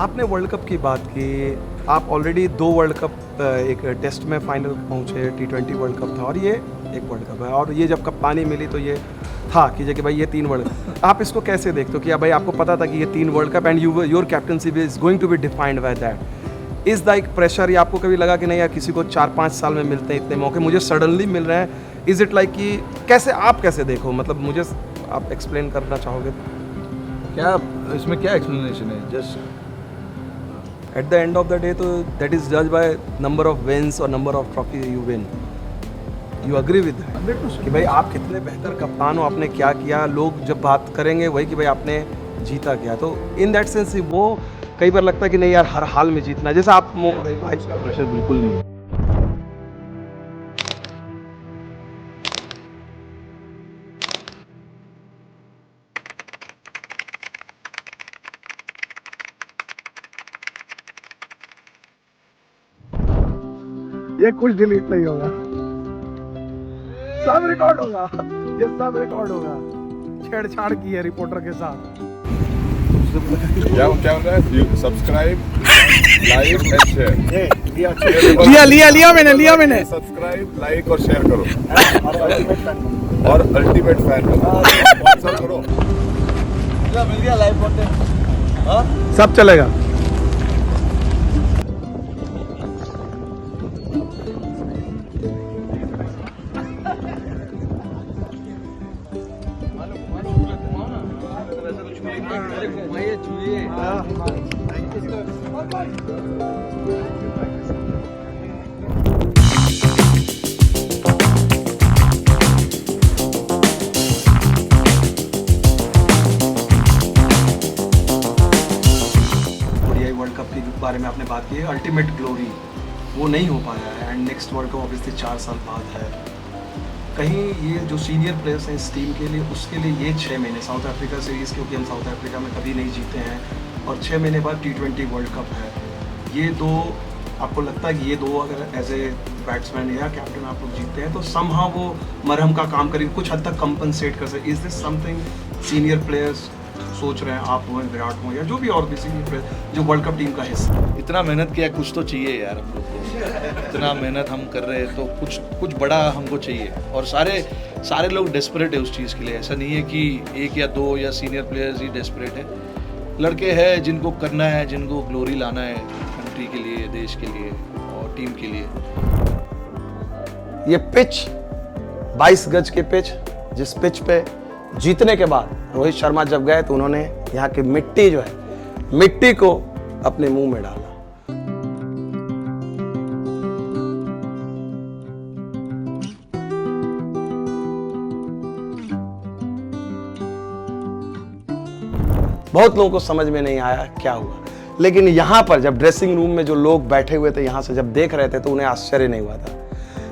आपने world cup की बात की, आप ऑलरेडी 2 वर्ल्ड कप एक टेस्ट में फाइनल पहुंचे, T20 वर्ल्ड कप था और ये एक वर्ल्ड कप है, और ये जब कप्तानी मिली तो ये था कि भाई ये 3 वर्ल्ड कप। आप इसको कैसे देखते हो कि भाई आपको पता था कि ये 3 world cup and your captainship is going to be defined by that, is the एक प्रेशर, या आपको कभी लगा कि नहीं यार किसी को 4-5 साल में मिलते हैं इतने मौके, मुझे सडनली मिल रहे हैं, इज इट लाइक कि कैसे आप कैसे देखो, मतलब मुझे आप एक्सप्लेन करना चाहोगे? क्या इसमें क्या एक्सप्लेनेशन है? Just eight the end of the day तो दैट इज जज बाय नंबर ऑफ विन्स और number of trophy you win. You agree with कि भाई आप कितने बेहतर कप्तान हो, आपने क्या किया, लोग जब बात करेंगे वही कि भाई आपने जीता क्या, तो इन दैट सेंस वो कई बार लगता है कि नहीं यार हर हाल में जीतना, जैसे आप का प्रेशर बिल्कुल नहीं है। ये कुछ डिलीट नहीं होगा, सब रिकॉर्ड होगा, ये सब रिकॉर्ड होगा। छेड़छाड़ की है रिपोर्टर के साथ। क्या क्या हो रहा है? Subscribe, like and share. लिया मैंने सब्सक्राइब, लाइक और शेयर करो और अल्टीमेट फैन स्पॉन्सर करो। मिल गया लाइव कंटेंट। सब चलेगा। वर्ल्ड कप के बारे में आपने बात की है, अल्टीमेट ग्लोरी वो नहीं हो पाया है and next world cup obviously 4 साल बाद है। कहीं ये जो सीनियर प्लेयर्स हैं इस टीम के लिए, उसके लिए ये 6 महीने साउथ अफ्रीका सीरीज़, क्योंकि हम साउथ अफ्रीका में कभी नहीं जीते हैं, और 6 महीने बाद T20 वर्ल्ड कप है, ये दो आपको लगता है कि ये दो अगर एज ए बैट्समैन या कैप्टन आप लोग जीतते हैं तो समहाउ वो मरहम का काम करेंगे, कुछ हद तक कंपनसेट कर सकते? Is this something senior players सोच रहे हैं, आप हो, विराट हो, या जो भी और भी सीनियर प्लेयर जो वर्ल्ड कप टीम का हिस्सा? इतना मेहनत किया, कुछ तो चाहिए यार हम लोग को। इतना मेहनत हम कर रहे हैं तो कुछ बड़ा हमको चाहिए, और सारे लोग डेस्परेट है उस चीज़ के लिए। ऐसा नहीं है कि 1 या 2 या सीनियर प्लेयर्स ही डेस्परेट है, लड़के हैं जिनको करना है, जिनको ग्लोरी लाना है कंट्री के लिए, देश के लिए और टीम के लिए। ये पिच 22 गज के पिच, जिस पिच पे जीतने के बाद रोहित शर्मा जब गए तो उन्होंने यहाँ की मिट्टी जो है, मिट्टी को अपने मुंह में डाला। बहुत लोगों को समझ में नहीं आया क्या हुआ, लेकिन यहाँ पर जब ड्रेसिंग रूम में जो लोग बैठे हुए थे यहाँ से जब देख रहे थे तो उन्हें आश्चर्य नहीं हुआ था,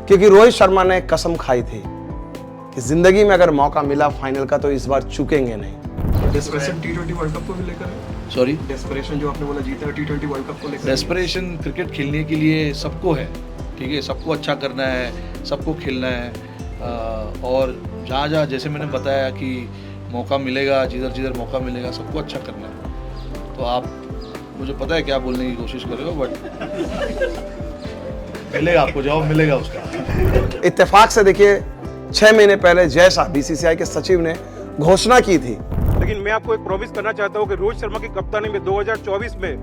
क्योंकि रोहित शर्मा ने कसम खाई थी कि जिंदगी में अगर मौका मिला फाइनल का तो इस बार चूकेंगे नहीं। डेस्परेशन T20 वर्ल्ड कप को भी लेकर, सॉरी, डेस्परेशन जो आपने बोला जीता T20 वर्ल्ड कप को लेकर, डेस्परेशन क्रिकेट खेलने के लिए सबको है, ठीक है, सबको अच्छा करना है, सबको खेलना है, और जहाँ जैसे मैंने बताया कि मौका मिलेगा, जिधर मौका मिलेगा सबको अच्छा करना है। तो आप, मुझे पता है क्या बोलने की कोशिश कर रहे हो, बट मिलेगा आपको, जवाब मिलेगा उसका। इत्तेफाक से देखिए 6 महीने पहले जैसा BCCI के सचिव ने घोषणा की थी, लेकिन मैं आपको एक प्रॉमिस करना चाहता हूं कि रोहित शर्मा की कप्तानी में 2024 में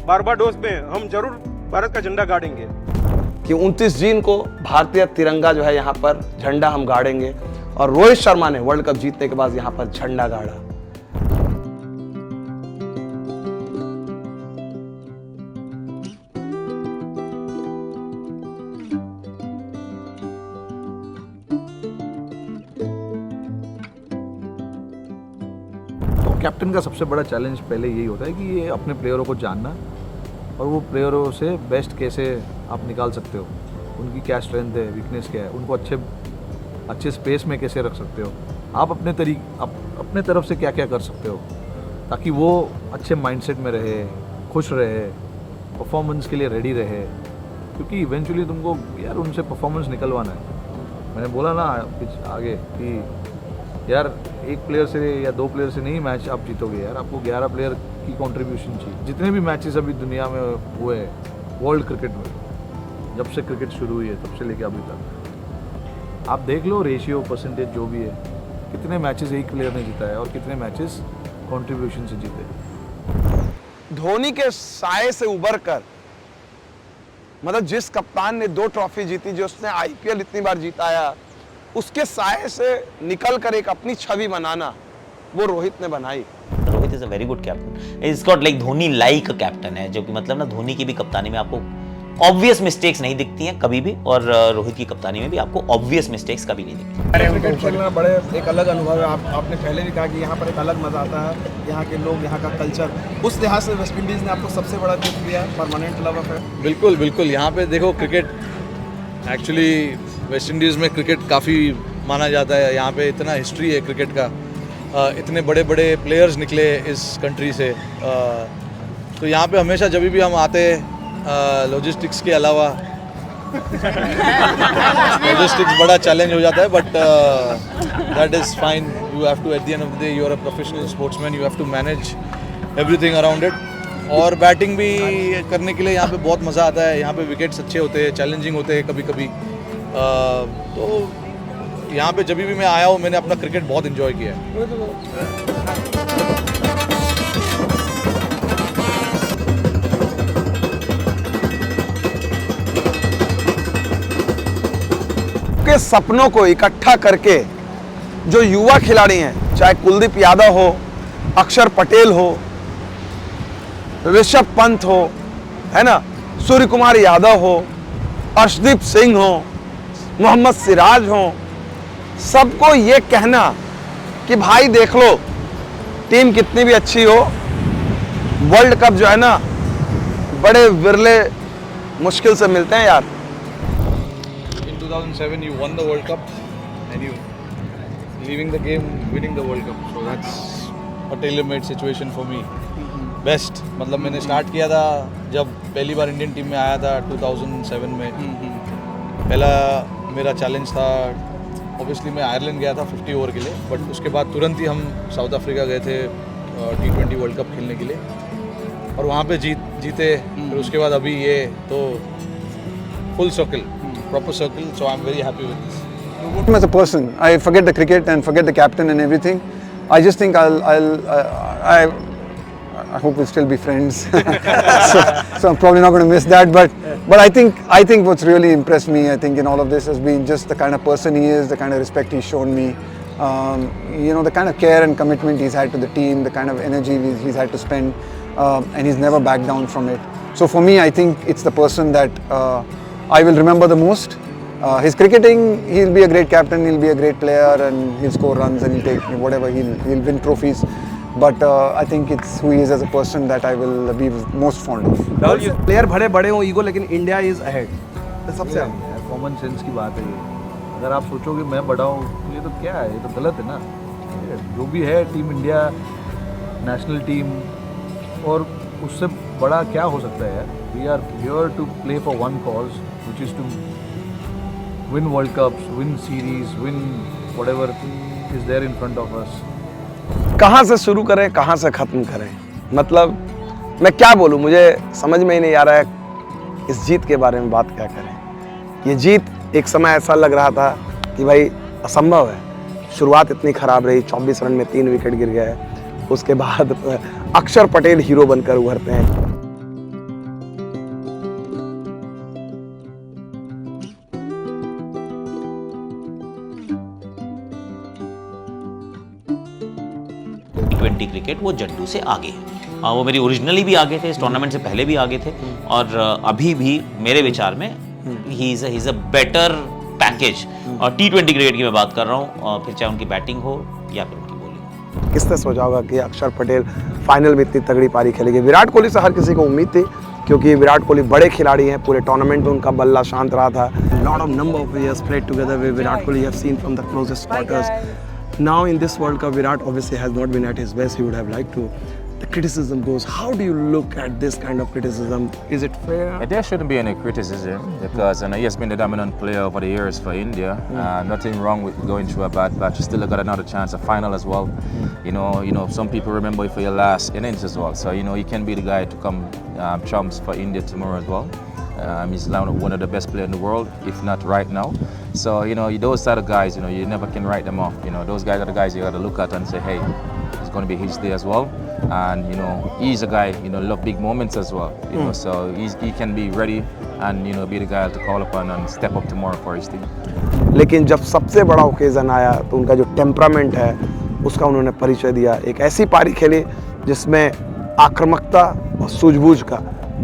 बारबाडोस में हम जरूर भारत का झंडा गाड़ेंगे, कि 29 जून को भारतीय तिरंगा जो है यहाँ पर झंडा हम गाड़ेंगे, और रोहित शर्मा ने वर्ल्ड कप जीतने के बाद यहाँ पर झंडा गाड़ा। कैप्टन का सबसे बड़ा चैलेंज पहले यही होता है कि ये अपने प्लेयरों को जानना, और वो प्लेयरों से बेस्ट कैसे आप निकाल सकते हो, उनकी क्या स्ट्रेंथ है, वीकनेस क्या है, उनको अच्छे स्पेस में कैसे रख सकते हो, आप अपने तरफ से क्या क्या कर सकते हो ताकि वो अच्छे माइंडसेट में रहे, खुश रहे, परफॉर्मेंस के लिए रेडी रहे, क्योंकि इवेंचुअली तुमको यार उनसे परफॉर्मेंस निकलवाना है। मैंने बोला ना आगे कि यार एक प्लेयर से या 2 प्लेयर से नहीं मैच आप जीतोगे यार, आपको 11 प्लेयर की कंट्रीब्यूशन चाहिए। जितने भी मैचेस अभी दुनिया में हुए वर्ल्ड क्रिकेट में, जब से क्रिकेट शुरू हुई है तब से लेके अभी तक, आप देख लो रेशियो परसेंटेज जो भी है, कितने मैचेस एक प्लेयर ने जीता है और कितने मैचेस कंट्रीब्यूशन से जीते। धोनी के साए से उबर कर, मतलब जिस कप्तान ने 2 ट्रॉफी जीती, जो उसने आईपीएल इतनी बार जीताया, उसके साए से निकल कर एक अपनी छवि बनाना, वो रोहित ने बनाई। Rohit is a very good captain. Is got like Dhoni like captain है, जो कि मतलब ना धोनी की भी कप्तानी में आपको ऑब्वियस मिस्टेक्स नहीं दिखती हैं कभी भी, और रोहित की कप्तानी में भी आपको ऑब्वियस मिस्टेक्स कभी नहीं दिखती। क्रिकेट खेलना बड़े एक अलग अनुभव है। आपने पहले भी कहा कि यहाँ पर एक अलग मजा आता है, यहाँ के लोग, यहाँ का कल्चर, उस लिहाज से वेस्ट इंडीज ने आपको सबसे बड़ा गिफ्ट दिया, परमानेंट लव अफेयर। बिल्कुल बिल्कुल, यहाँ पे देखो क्रिकेट एक्चुअली वेस्ट इंडीज़ में क्रिकेट काफ़ी माना जाता है। यहाँ पे इतना हिस्ट्री है क्रिकेट का, इतने बड़े बड़े प्लेयर्स निकले इस कंट्री से, तो यहाँ पे हमेशा जब भी हम आते लॉजिस्टिक्स के अलावा लॉजिस्टिक्स बड़ा चैलेंज हो जाता है, but that is fine. You have to at the end of the day, you are a professional sportsman, you have to manage everything around it. और बैटिंग भी करने के लिए यहाँ पे बहुत मज़ा आता है। यहाँ पे विकेट्स अच्छे होते हैं, चैलेंजिंग होते हैं कभी कभी, तो यहाँ पे जब भी मैं आया हूँ मैंने अपना क्रिकेट बहुत इन्जॉय किया है। के सपनों को इकट्ठा करके जो युवा खिलाड़ी हैं, चाहे कुलदीप यादव हो, अक्षर पटेल हो, ऋषभ पंत हो, है ना, सूर्य कुमार यादव हो, अर्शदीप सिंह हो, मोहम्मद सिराज हो, सबको ये कहना कि भाई देख लो, टीम कितनी भी अच्छी हो, वर्ल्ड कप जो है ना बड़े विरले मुश्किल से मिलते हैं यार। In 2007 you won the World Cup and you leaving the game winning the World Cup, so that's a tailor-made situation for me. Best, मतलब मैंने स्टार्ट किया था जब पहली बार इंडियन टीम में आया था 2007 में। पहला मेरा चैलेंज था, ऑब्वियसली मैं आयरलैंड गया था 50 ओवर के लिए, बट उसके बाद तुरंत ही हम साउथ अफ्रीका गए थे T20 वर्ल्ड कप खेलने के लिए, और वहाँ पे जीते। फिर उसके बाद अभी ये, तो full circle, proper circle, so I'm very happy with this. As a person, I forget the cricket and forget the captain and everything. I just think I hope we'll still be friends. so I'm probably not going to miss that. But I think what's really impressed me, I think in all of this has been just the kind of person he is, the kind of respect he's shown me. You know, the kind of care and commitment he's had to the team, the kind of energy he's had to spend, and he's never backed down from it. So for me, I think it's the person that I will remember the most. His cricketing, he'll be a great captain, he'll be a great player, and he'll score runs and he'll take whatever, he'll win trophies. But I think it's who he is as a person that I will be most fond of. Player भरे बड़े हो ego, लेकिन India is ahead, सबसे common sense की बात है ये। अगर आप सोचोगे मैं बड़ा हूँ, ये तो क्या है, ये तो गलत है ना। जो भी है टीम इंडिया, नेशनल टीम, और उससे बड़ा क्या हो सकता है यार। We are here to play for one cause, which is to win World Cups, win series, win whatever is there in front of us. कहाँ से शुरू करें, कहाँ से ख़त्म करें, मतलब मैं क्या बोलूँ, मुझे समझ में ही नहीं आ रहा है इस जीत के बारे में बात क्या करें। ये जीत एक समय ऐसा लग रहा था कि भाई असंभव है। शुरुआत इतनी ख़राब रही, 24 रन में 3 विकेट गिर गए, उसके बाद अक्षर पटेल हीरो बनकर उभरते हैं। T20 क्रिकेट वो जड्डू से आगे है, वो मेरी ओरिजिनली भी आगे थे, इस टूर्नामेंट से पहले भी आगे थे, और अभी भी मेरे विचार में he is a better package. और T20 क्रिकेट की मैं बात कर रहा हूँ, फिर चाहे उनकी बैटिंग हो या फिर उनकी बॉलिंग। किसने सोचा होगा कि अक्षर पटेल फाइनल में इतनी तगड़ी पारी खेलेंगे। विराट कोहली से हर किसी को उम्मीद थी, क्योंकि विराट कोहली बड़े खिलाड़ी हैं, पूरे टूर्नामेंट में उनका बल्ला शांत रहा था। Lot of number of players played together with Virat Kohli, have seen from the closest quarters. Now in this World Cup, Virat obviously has not been at his best. He would have liked to the criticism goes. How do you look at this kind of criticism? Is it fair? There shouldn't be any criticism because he has been the dominant player over the years for India. Nothing wrong with going through a bad patch. You still got another chance, a final as well. You know, some people remember you for your last innings as well. So you can be the guy to come trumps for India tomorrow as well. He's now one of the best players in the world, if not right now. So those sort of guys, you never can write them off. Those guys are the guys you got to look at and say, hey, it's going to be his day as well. And he's a guy, love big moments as well. So he can be ready and be the guy to call upon and step up tomorrow for his team. लेकिन जब सबसे बड़ा occasion आया तो उनका जो temperament है उसका उन्होंने परिचय दिया. एक ऐसी पारी खेली जिसमें आक्रामकता और सूझबूझ का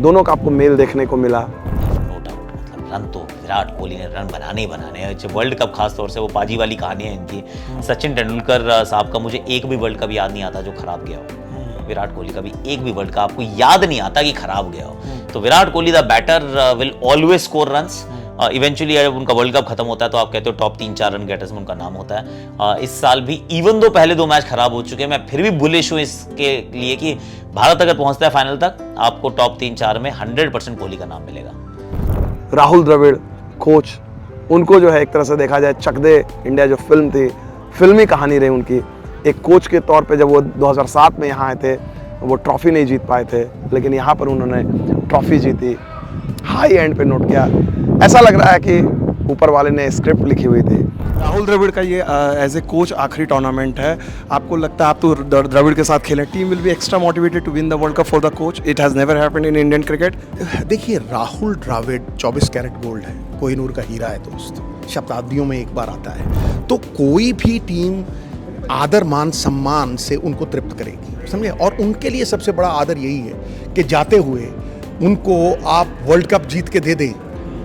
दोनों का आपको मेल देखने को मिला. नो डाउट, मतलब रन तो विराट कोहली ने रन बनाने ही बनाने हैं. वर्ल्ड कप खास तौर से वो पाजी वाली कहानी है इनकी. सचिन तेंदुलकर साहब का मुझे एक भी वर्ल्ड कप याद नहीं आता जो खराब गया हो. विराट कोहली का भी एक भी वर्ल्ड कप आपको याद नहीं आता कि खराब गया हो. तो Virat Kohli the batter will always score runs. Eventually जब उनका वर्ल्ड कप खत्म होता है तो आप कहते हो टॉप 3-4 रन गेटर्स में उनका नाम होता है. इस साल भी इवन दो पहले 2 मैच खराब हो चुके हैं, मैं फिर भी बुलिश हूं इसके लिए कि भारत अगर पहुंचता है फाइनल तक आपको टॉप 3-4 में 100% कोहली का नाम मिलेगा. राहुल द्रविड़ कोच, उनको जो है एक तरह से देखा जाए चक दे इंडिया जो फिल्म थी, फिल्मी कहानी रही उनकी. एक कोच के तौर पे जब वो 2007 में यहाँ आए थे वो ट्रॉफी नहीं जीत पाए थे, लेकिन यहाँ पर उन्होंने ट्रॉफी जीती. हाई एंड पे नोट किया. ऐसा लग रहा है कि ऊपर वाले ने स्क्रिप्ट लिखी हुई थी. राहुल द्रविड़ का ये एज ए कोच आखिरी टूर्नामेंट है. आपको लगता है आप तो द्रविड़ के साथ खेलें, team will be extra motivated to win the world cup for the coach? It has never happened in Indian cricket. देखिए, राहुल द्रविड़ 24 कैरेट गोल्ड है, कोहिनूर का हीरा है दोस्त, शताब्दियों में एक बार आता है. तो कोई भी टीम आदर मान सम्मान से उनको तृप्त करेगी, समझे. और उनके लिए सबसे बड़ा आदर यही है कि जाते हुए उनको आप वर्ल्ड कप जीत के दे दें.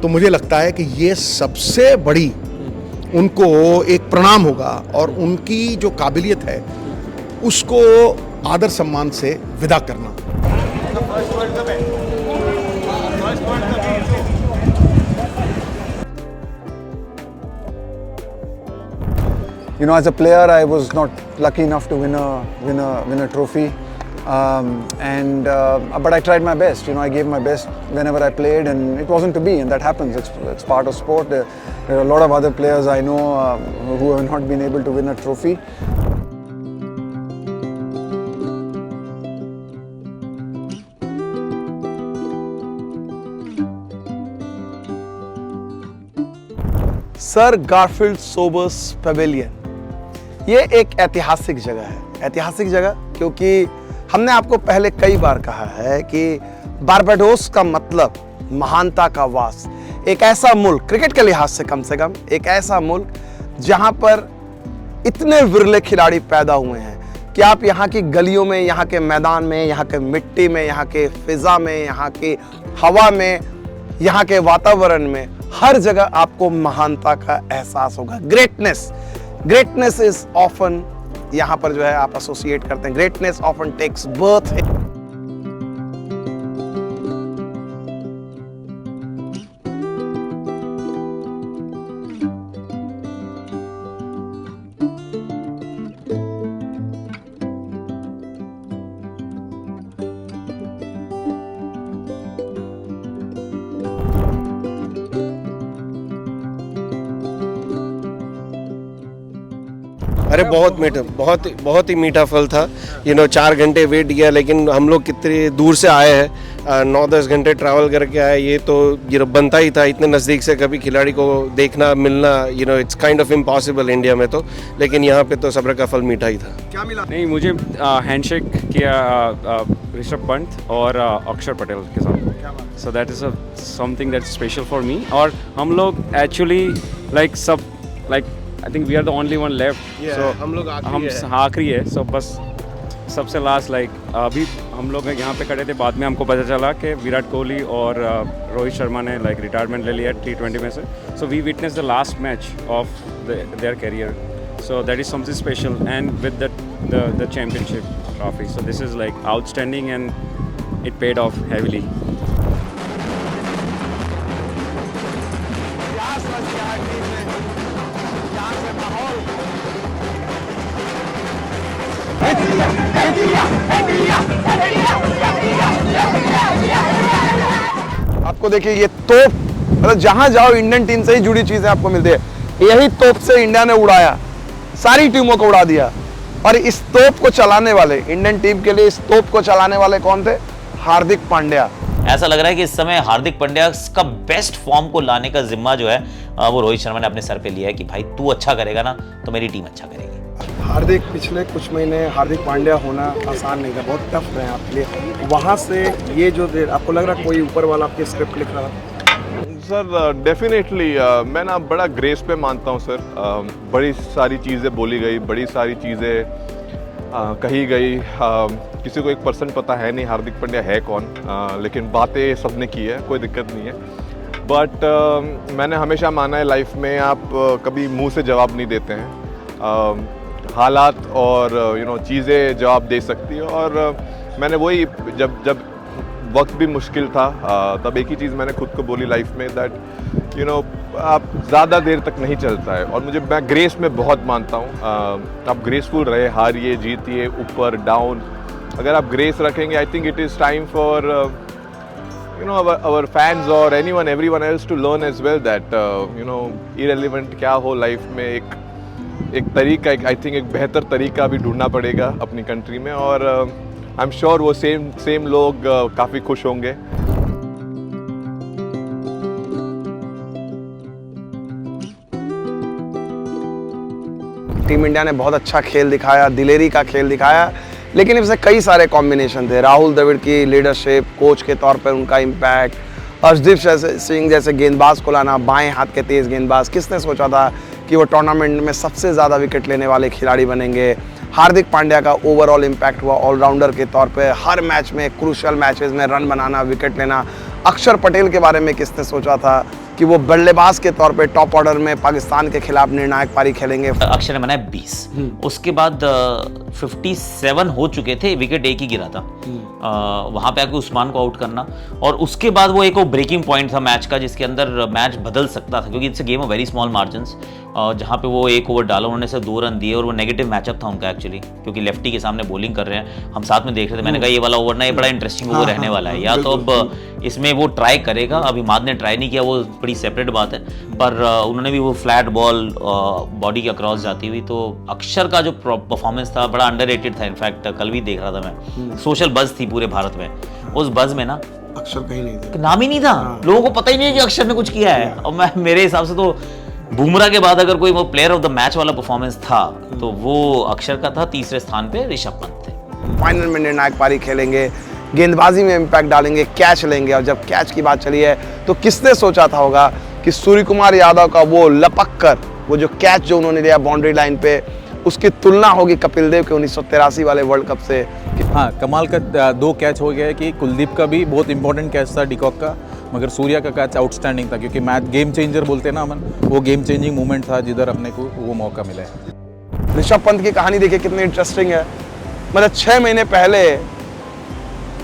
तो मुझे लगता है कि ये सबसे बड़ी उनको एक प्रणाम होगा और उनकी जो काबिलियत है उसको आदर सम्मान से विदा करना. As a player, I was not lucky enough to win a trophy, but I tried my best. I gave my best whenever I played, and it wasn't to be, and that happens. It's part of sport. There are a lot of other players I know who have not been able to win a trophy. Sir Garfield Sobers Pavilion, ये एक ऐतिहासिक जगह है. ऐतिहासिक जगह क्योंकि हमने आपको पहले कई बार कहा है कि बारबाडोस का मतलब महानता का वास. एक ऐसा मुल्क, क्रिकेट के लिहाज से कम एक ऐसा मुल्क जहां पर इतने विरले खिलाड़ी पैदा हुए हैं कि आप यहाँ की गलियों में, यहाँ के मैदान में, यहाँ के मिट्टी में, यहाँ के फिजा में, यहाँ की हवा में, यहाँ के वातावरण में, हर जगह आपको महानता का एहसास होगा. ग्रेटनेस इज ऑफन, यहाँ पर जो है आप एसोसिएट करते हैं, ग्रेटनेस ऑफन टेक्स बर्थ. अरे बहुत ही मीठा फल था. 4 घंटे वेट किया, लेकिन हम लोग कितने दूर से आए हैं, 9-10 घंटे ट्रैवल करके आए. ये तो बनता ही था. इतने नज़दीक से कभी खिलाड़ी को देखना मिलना, it's kind of impossible India में तो, लेकिन यहाँ पे तो सब्र का फल मीठा ही था. क्या मिला? नहीं, मुझे हैंडशेक किया ऋषभ पंत और अक्षर पटेल के साथ. So that is something that's special for me. और हम लोग actually I think we are the only one left. So हम लोग आखिरी है. So बस सबसे लास्ट अभी हम लोग यहाँ पे खड़े थे, बाद में हमको पता चला कि विराट कोहली और रोहित शर्मा ने रिटायरमेंट ले लिया T20 में से. So we witnessed the last match of their career. So that is something special, and with the championship trophy. So this is outstanding, and it paid off heavily. India! आपको देखिए ये तोप, मतलब जहां जाओ इंडियन टीम से ही जुड़ी चीजें आपको मिलती है। यही तोप से इंडिया ने उड़ाया, सारी टीमों को उड़ा दिया। और इस तोप को चलाने वाले, इंडियन टीम के लिए इस तोप को चलाने वाले कौन थे? हार्दिक पांड्या। ऐसा लग रहा है कि इस समय हार्दिक पांड्या का बेस्ट फॉर्म को लाने का जिम्मा जो है वो रोहित शर्मा ने अपने सर पे लिया है कि भाई तू अच्छा करेगा ना तो मेरी टीम अच्छा करेगी। हार्दिक, पिछले कुछ महीने हार्दिक पांड्या होना आसान नहीं था, बहुत टफ रहे आपके लिए। वहाँ से ये जो आपको लग रहा कोई ऊपर वाला आपके स्क्रिप्ट लिख रहा? सर डेफिनेटली मैं ना बड़ा ग्रेस पे मानता हूँ सर। बड़ी सारी चीज़ें बोली गई, बड़ी सारी चीज़ें कही गई। किसी को 1% पता है नहीं हार्दिक पांड्या है कौन, लेकिन बातें सबने की है, कोई दिक्कत नहीं है। बट मैंने हमेशा माना है लाइफ में आप कभी मुंह से जवाब नहीं देते हैं, हालात और चीज़ें जवाब दे सकती है। और मैंने वही जब वक्त भी मुश्किल था तब एक ही चीज़ मैंने खुद को बोली लाइफ में, दैट आप ज़्यादा देर तक नहीं चलता है। और मैं ग्रेस में बहुत मानता हूँ। आप ग्रेसफुल रहे, हारिए जीतिए, ऊपर डाउन, अगर आप ग्रेस रखेंगे, I think it is time for our fans or everyone else to learn as well that irrelevant क्या हो लाइफ में, एक तरीका, आई थिंक एक बेहतर तरीका भी ढूंढना पड़ेगा अपनी कंट्री में। और आई एम श्योर वो सेम लोग काफ़ी खुश होंगे। टीम इंडिया ने बहुत अच्छा खेल दिखाया, दिलेरी का खेल दिखाया, लेकिन इसमें कई सारे कॉम्बिनेशन थे। राहुल द्रविड़ की लीडरशिप, कोच के तौर पर उनका इम्पैक्ट, अर्शदीप सिंह जैसे गेंदबाज को लाना, बाएं हाथ के तेज गेंदबाज, किसने सोचा था कि वो टूर्नामेंट में सबसे ज़्यादा विकेट लेने वाले खिलाड़ी बनेंगे। हार्दिक पांड्या का ओवरऑल इम्पैक्ट हुआ ऑलराउंडर के तौर पे, हर मैच में, क्रूशियल मैचेस में रन बनाना, विकेट लेना। अक्षर पटेल के बारे में किसने सोचा था कि वो बल्लेबाज के तौर पे टॉप ऑर्डर में पाकिस्तान के खिलाफ निर्णायक पारी खेलेंगे। अक्षर ने बनाया 20, उसके बाद 57 हो चुके थे, विकेट एक ही गिरा था। वहां पे आके उस्मान को आउट करना, और उसके बाद वो एक ब्रेकिंग पॉइंट था मैच का जिसके अंदर मैच बदल सकता था, क्योंकि it's a game of very small margins. जहाँ पे वो एक ओवर डाला, उन्होंने से 2 रन दिए, और वो नेगेटिव मैचअप था उनका एक्चुअली, क्योंकि लेफ्टी के सामने बॉलिंग कर रहे हैं। हम साथ में देख रहे थे, मैंने कहा ये वाला ओवर ना ये बड़ा इंटरेस्टिंग ओवर रहने वाला है, या तो अब इसमें वो ट्राई करेगा। अभी माद ने ट्राई नहीं किया, वो बड़ी सेपरेट बात है, पर उन्होंने भी वो फ्लैट बॉल बॉडी के अक्रॉस जाती हुई। तो अक्षर का जो परफॉर्मेंस था बड़ा अंडररेटेड था। इनफैक्ट कल भी देख रहा था मैं, सोशल बज़ थी पूरे भारत में, उस बज़ में ना अक्षर कहीं नहीं था, नाम ही नहीं था, लोगों को पता ही नहीं है कि अक्षर ने कुछ किया है। और मेरे हिसाब से तो बुमराह के बाद अगर कोई वो प्लेयर ऑफ द मैच वाला परफॉर्मेंस था तो वो अक्षर का था। तीसरे स्थान पे ऋषभ पंत थे। फाइनल में निर्णायक पारी खेलेंगे, गेंदबाजी में इम्पैक्ट डालेंगे, कैच लेंगे। और जब कैच की बात चली है तो किसने सोचा था होगा कि सूर्य कुमार यादव का वो लपक कर वो जो कैच जो उन्होंने लिया बाउंड्री लाइन पे, उसकी तुलना होगी कपिल देव के 1983 वाले वर्ल्ड कप से। हाँ, कमाल का 2 कैच हो गया है कि कुलदीप का भी बहुत इंपॉर्टेंट कैच था डिकॉक का, मगर सूर्या का कैच आउटस्टैंडिंग था, क्योंकि मैच गेम चेंजर बोलते हैं ना अमन, वो गेम चेंजिंग मोमेंट था जिधर अपने को वो मौका मिला है। ऋषभ पंत की कहानी देखिए कितनी इंटरेस्टिंग है। मतलब 6 महीने पहले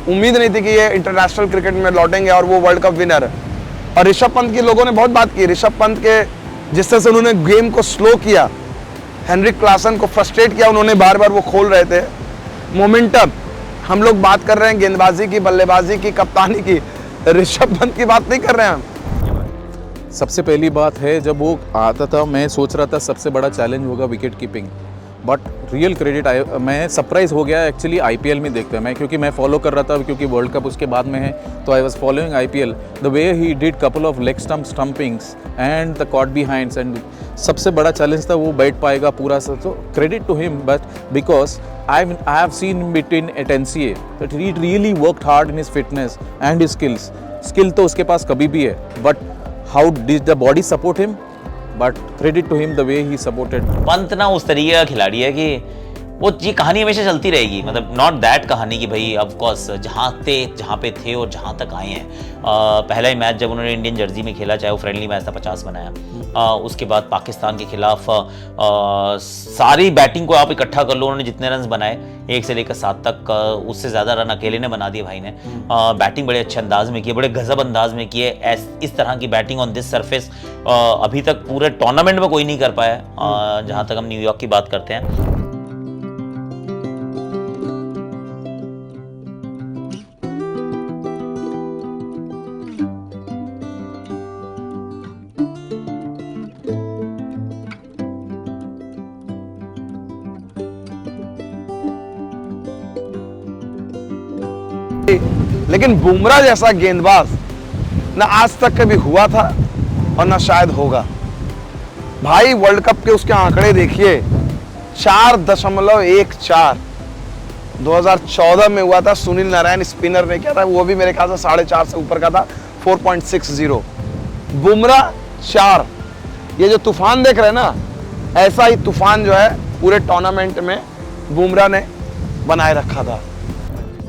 उम्मीद नहीं थी कि ये इंटरनेशनल क्रिकेट में लौटेंगे और वो वर्ल्ड कप विनर। और ऋषभ पंत की लोगों ने बहुत बात की, ऋषभ पंत के जिस तरह से उन्होंने गेम को स्लो किया, हेनरिक क्लासन को फ्रस्ट्रेट किया उन्होंने, बार बार वो खोल रहे थे मोमेंटम। हम लोग बात कर रहे हैं गेंदबाजी की, बल्लेबाजी की, कप्तानी की, ऋषभ पंत की बात नहीं कर रहे हैं हम। सबसे पहली बात है, जब वो आता था मैं सोच रहा था सबसे बड़ा चैलेंज होगा wicket keeping, but real credit मैं सरप्राइज हो गया एक्चुअली आईपीएल में देखते मैं, क्योंकि मैं फॉलो कर रहा था, क्योंकि वर्ल्ड कप उसके बाद में है, तो I was following IPL, the way he did couple of leg stumpings and the caught behinds, and सबसे बड़ा चैलेंज था वो बैठ पाएगा पूरा। तो credit to him, but because I have seen between at NCA that he really worked hard in his fitness and his skills. Skill तो उसके पास कभी भी है, but how did the body support him? But credit to him the way he supported. Pant ना उस तरीके का खिलाड़ी है कि वो ये कहानी हमेशा चलती रहेगी, मतलब नॉट दैट कहानी कि भाई ऑफ कोर्स जहाँ पे थे और जहाँ तक आए हैं। पहला ही मैच जब उन्होंने इंडियन जर्सी में खेला, चाहे वो फ्रेंडली मैच था, 50 बनाया। उसके बाद पाकिस्तान के खिलाफ सारी बैटिंग को आप इकट्ठा कर लो, उन्होंने जितने रन बनाए 1 से लेकर 7 तक, उससे ज़्यादा रन अकेले ने बना दिए भाई ने। बैटिंग बड़े अच्छे अंदाज में की है, बड़े गजब अंदाज में की है। इस तरह की बैटिंग ऑन दिस सरफेस अभी तक पूरे टूर्नामेंट में कोई नहीं कर पाया, जहाँ तक हम न्यूयॉर्क की बात करते हैं। लेकिन बुमराह जैसा गेंदबाज ना आज तक कभी हुआ था और ना शायद होगा। भाई वर्ल्ड कप के उसके आंकड़े देखिए, 4.14। 2014 में हुआ था, सुनील नारायण स्पिनर ने किया था, वो भी मेरे ख्याल से 4.5 से ऊपर का था, 4.60। बुमराह 4। ये जो तूफान देख रहे हैं ना, ऐसा ही तूफान जो है पूरे टूर्नामेंट में बुमराह ने बनाए रखा था।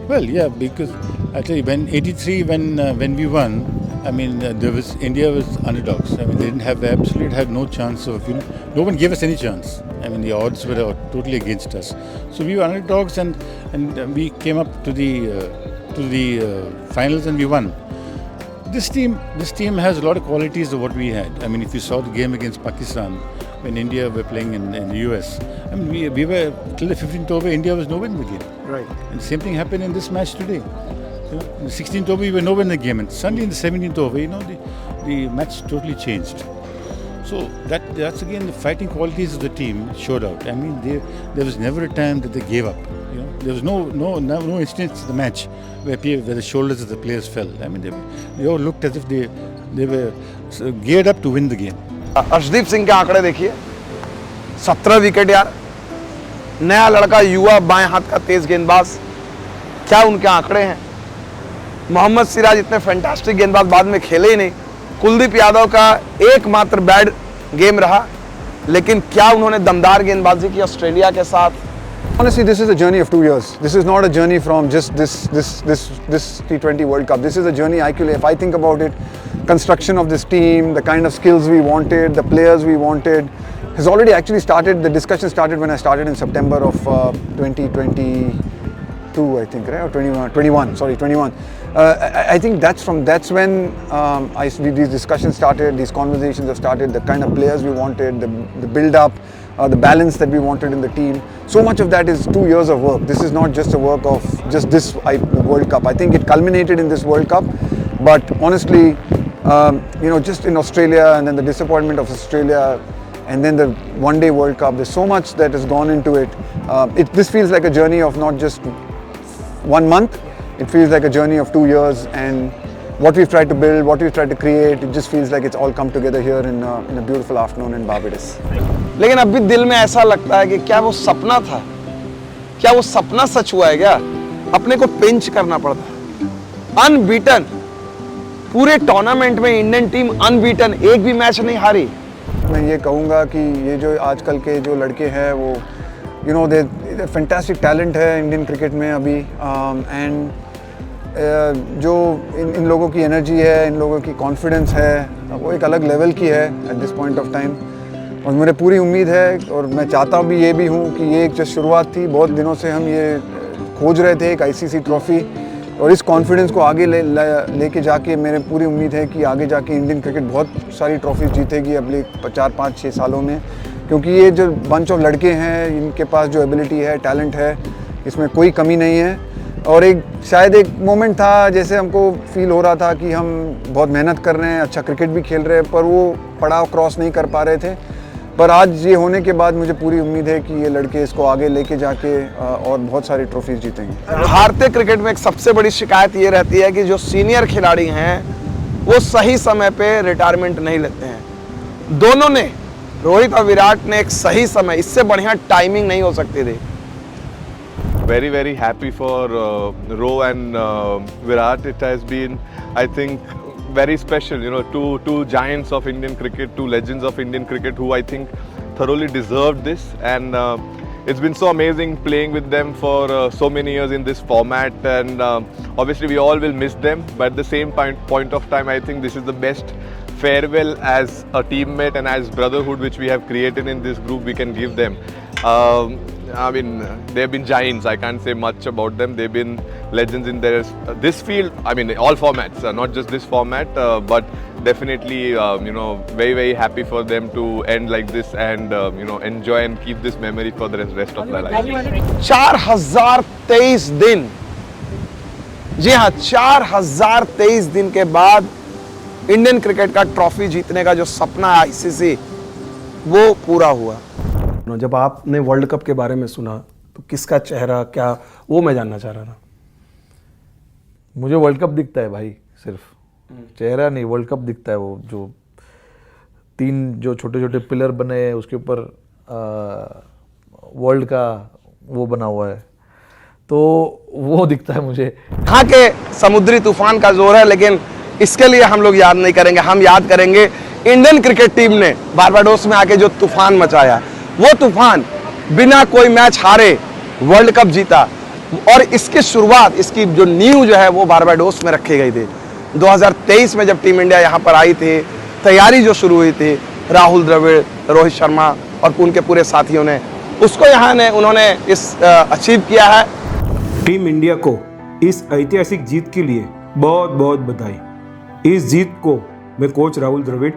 Well, yeah, because actually when 83, when we won, I mean, India was underdogs. I mean, they absolutely had no chance of, no one gave us any chance. I mean, the odds were totally against us. So we were underdogs, and we came up to the finals and we won. This team has a lot of qualities of what we had. I mean, if you saw the game against Pakistan when India were playing in the US, I mean, we were till the 15th over, India was nowhere in the game. Right. And the same thing happened in this match today. In the 16th over, we were nowhere in the game, and suddenly in the 17th over, the match totally changed. So that's again the fighting qualities of the team showed out. I mean, there was never a time that they gave up. There was no instance in the match where the shoulders of the players fell. I mean, they all looked as if they were geared up to win the game. Arshdeep Singh के आंकड़े देखिए, 17 wicket यार, नया लड़का, युवा बाएं हाथ का तेज गेंदबाज, क्या उनके आंकड़े हैं। मोहम्मद सिराज इतने फैंटास्टिक गेंदबाज बाद में खेले ही नहीं। कुलदीप यादव का एकमात्र बैड गेम रहा, लेकिन क्या उन्होंने दमदार गेंदबाजी की ऑस्ट्रेलिया के साथ। Honestly, this is a journey of 2 years. This is not a journey from just this T20 World Cup. This is a journey, if I think about it, construction of this team, the kind of skills we wanted, the players we wanted, has already actually started. The discussion started when I started in September of 2022, I think, right? Or 21. I think that's when these discussions started, these conversations have started, the kind of players we wanted, the build-up, the balance that we wanted in the team. So much of that is 2 years of work. This is not just a work of just this World Cup. I think it culminated in this World Cup, but honestly, just in Australia, and then the disappointment of Australia, and then the one-day World Cup, there's so much that has gone into it. This feels like a journey of not just 1 month, it feels like a journey of 2 years, and what we've tried to build, what we've tried to create, it just feels like it's all come together here in a beautiful afternoon in Barbados. लेकिन अब भी दिल में ऐसा लगता है कि क्या वो सपना था, क्या वो सपना सच हुआ है क्या। अपने को पिंच करना पड़ता। अनबीटन पूरे टूर्नामेंट में इंडियन टीम अनबीटन, एक भी मैच नहीं हारी। मैं ये कहूँगा कि ये जो आजकल के जो लड़के हैं वो दे फैंटास्टिक टैलेंट है इंडियन क्रिकेट में अभी, एंड जो इन लोगों की एनर्जी है, इन लोगों की कॉन्फिडेंस है, वो एक अलग लेवल की है at this point of time. और मुझे पूरी उम्मीद है, और मैं चाहता भी ये भी हूँ कि ये एक जो शुरुआत थी, बहुत दिनों से हम ये खोज रहे थे एक ICC ट्रॉफ़ी, और इस कॉन्फिडेंस को आगे लेके जाके मेरे पूरी उम्मीद है कि आगे जाके इंडियन क्रिकेट बहुत सारी ट्रॉफीज जीतेगी अगले 4, 5, 6 सालों में, क्योंकि ये जो बंच ऑफ लड़के हैं, इनके पास जो एबिलिटी है, टैलेंट है, इसमें कोई कमी नहीं है। और शायद एक मोमेंट था जैसे हमको फील हो रहा था कि हम बहुत मेहनत कर रहे हैं, अच्छा क्रिकेट भी खेल रहे हैं, पर वो पड़ाव क्रॉस नहीं कर पा रहे थे। पर आज ये होने के बाद मुझे पूरी उम्मीद है कि ये लड़के इसको आगे लेके जाके और बहुत सारी ट्रॉफीज जीतेंगे। भारतीय क्रिकेट में एक सबसे बड़ी शिकायत ये रहती है कि जो सीनियर खिलाड़ी हैं वो सही समय पे रिटायरमेंट नहीं लेते हैं। दोनों ने, रोहित और विराट ने, एक सही समय, इससे बढ़िया टाइमिंग नहीं हो सकती थी। Very, very happy for Ro and Virat. It has been, I think, very special. Two giants of Indian cricket, two legends of Indian cricket who I think thoroughly deserved this. And it's been so amazing playing with them for so many years in this format. And obviously we all will miss them. But at the same point of time, I think this is the best farewell as a teammate and as brotherhood which we have created in this group we can give them. I mean, they've been giants. I can't say much about them. They've been legends in this field. I mean, all formats, not just this format, but definitely, very, very happy for them to end like this and, enjoy and keep this memory for the rest of their life. 4023 दिन, जी हाँ, 4023 दिन के बाद Indian cricket का trophy जीतने का जो सपना है ICC, वो पूरा हुआ। जब आपने वर्ल्ड कप के बारे में सुना तो किसका चेहरा क्या, वो मैं जानना चाह रहा था। मुझे वर्ल्ड कप दिखता है भाई, सिर्फ चेहरा नहीं, वर्ल्ड कप दिखता है। वो जो 3 जो छोटे छोटे पिलर बने हैं उसके ऊपर वर्ल्ड का वो बना हुआ है, तो वो दिखता है मुझे। यहाँ के समुद्री तूफान का जोर है, लेकिन इसके लिए हम लोग याद नहीं करेंगे, हम याद करेंगे इंडियन क्रिकेट टीम ने बारबाडोस में आके जो तूफान मचाया। वो तूफान बिना कोई मैच हारे वर्ल्ड कप जीता, और इसकी शुरुआत, इसकी जो नींव जो है वो बारबाडोस में रखी गई थी। 2023 में जब टीम इंडिया यहाँ पर आई थी, तैयारी जो शुरू हुई थी, राहुल द्रविड़, रोहित शर्मा और उनके पूरे साथियों ने, उसको यहाँ ने उन्होंने अचीव किया है। टीम इंडिया को इस ऐतिहासिक जीत के लिए बहुत बहुत बधाई। इस जीत को मैं कोच राहुल द्रविड़,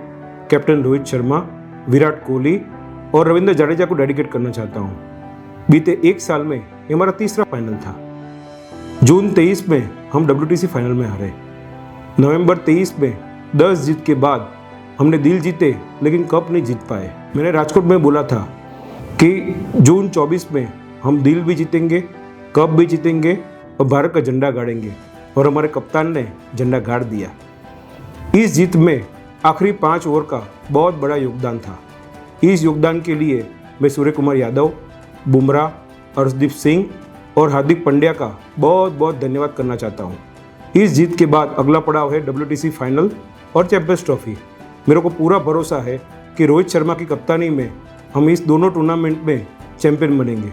कैप्टन रोहित शर्मा, विराट कोहली और रविंद्र जडेजा को डेडिकेट करना चाहता हूँ। बीते 1 साल में ये हमारा तीसरा फाइनल था। जून 23 में हम WTC फाइनल में हारे। नवंबर 23 में 10 जीत के बाद हमने दिल जीते लेकिन कप नहीं जीत पाए। मैंने राजकोट में बोला था कि जून 24 में हम दिल भी जीतेंगे, कप भी जीतेंगे और भारत का झंडा गाड़ेंगे, और हमारे कप्तान ने झंडा गाड़ दिया। इस जीत में आखिरी 5 ओवर का बहुत बड़ा योगदान था। इस योगदान के लिए मैं सूर्य कुमार यादव, बुमराह, अर्शदीप सिंह और हार्दिक पांड्या का बहुत बहुत धन्यवाद करना चाहता हूँ। इस जीत के बाद अगला पड़ाव है WTC फाइनल और चैंपियंस ट्रॉफी। मेरे को पूरा भरोसा है कि रोहित शर्मा की कप्तानी में हम इस दोनों टूर्नामेंट में चैंपियन बनेंगे।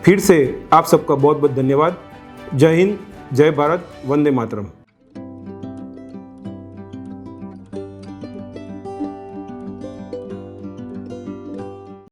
फिर से आप सबका बहुत बहुत धन्यवाद। जय हिंद, जय भारत, वंदे मातरम।